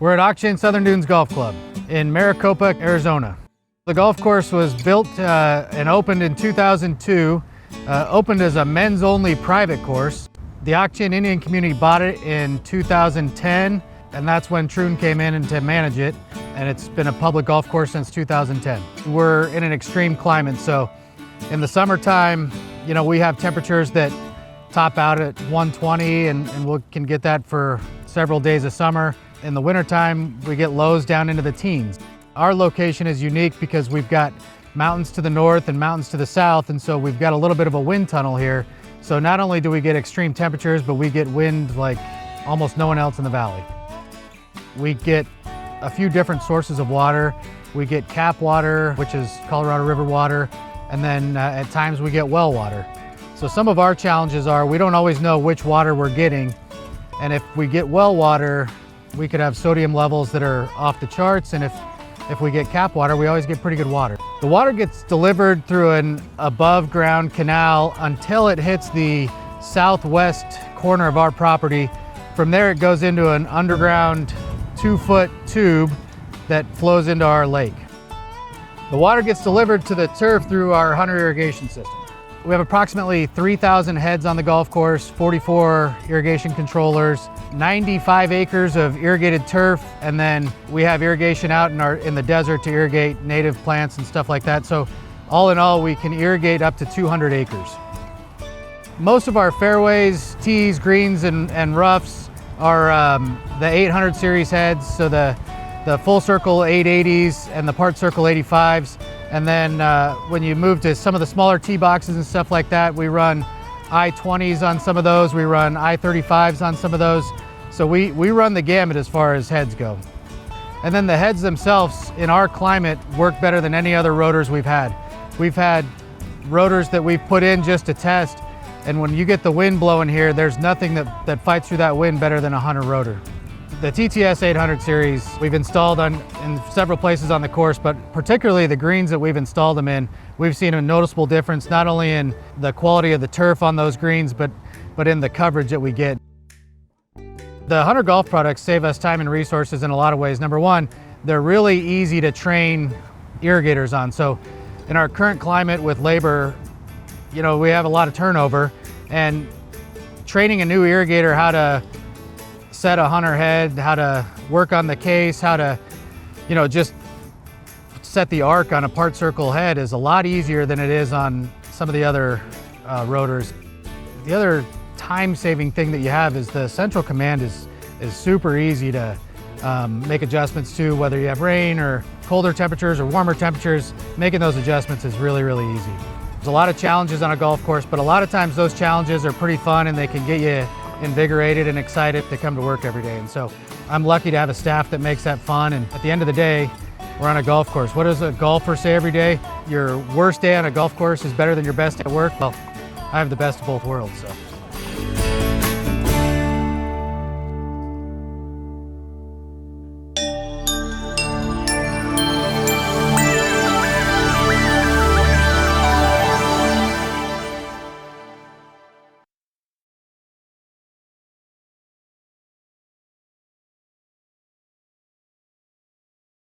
We're at Auction Southern Dunes Golf Club in Maricopa, Arizona. The golf course was built and opened in 2002, opened as a men's-only private course. The Auction Indian community bought it in 2010, and that's when Troon came in and to manage it, and it's been a public golf course since 2010. We're in an extreme climate, so in the summertime, we have temperatures that top out at 120, and we can get that for several days of summer. In the wintertime, we get lows down into the teens. Our location is unique because we've got mountains to the north and mountains to the south, and so we've got a little bit of a wind tunnel here. So not only do we get extreme temperatures, but we get wind like almost no one else in the valley. We get a few different sources of water. We get cap water, which is Colorado River water, and then at times we get well water. So some of our challenges are we don't always know which water we're getting, and if we get well water, we could have sodium levels that are off the charts, and if we get cap water, we always get pretty good water. The water gets delivered through an above ground canal until it hits the southwest corner of our property. From there it goes into an underground 2-foot tube that flows into our lake. The water gets delivered to the turf through our Haner irrigation system. We have approximately 3,000 heads on the golf course, 44 irrigation controllers, 95 acres of irrigated turf, and then we have irrigation out in the desert to irrigate native plants and stuff like that. So all in all, we can irrigate up to 200 acres. Most of our fairways, tees, greens, and roughs are the 800 series heads, so the full circle 880s and the part circle 85s. And then when you move to some of the smaller tee boxes and stuff like that, we run I-20s on some of those, we run I-35s on some of those. So we run the gamut as far as heads go. And then the heads themselves in our climate work better than any other rotors we've had. We've had rotors that we've put in just to test, and when you get the wind blowing here, there's nothing that fights through that wind better than a Haner rotor. The TTS 800 series we've installed in several places on the course, but particularly the greens that we've installed them in, we've seen a noticeable difference not only in the quality of the turf on those greens, but in the coverage that we get. The Haner golf products save us time and resources in a lot of ways. Number one, they're really easy to train irrigators on. So in our current climate with labor, we have a lot of turnover, and training a new irrigator how to set a Haner head, how to work on the case, how to, just set the arc on a part circle head is a lot easier than it is on some of the other rotors. The other time-saving thing that you have is the central command is super easy to make adjustments to, whether you have rain or colder temperatures or warmer temperatures. Making those adjustments is really, really easy. There's a lot of challenges on a golf course, but a lot of times those challenges are pretty fun and they can get you invigorated and excited to come to work every day. And so I'm lucky to have a staff that makes that fun. And at the end of the day, we're on a golf course. What does a golfer say every day? Your worst day on a golf course is better than your best at work. Well, I have the best of both worlds, so.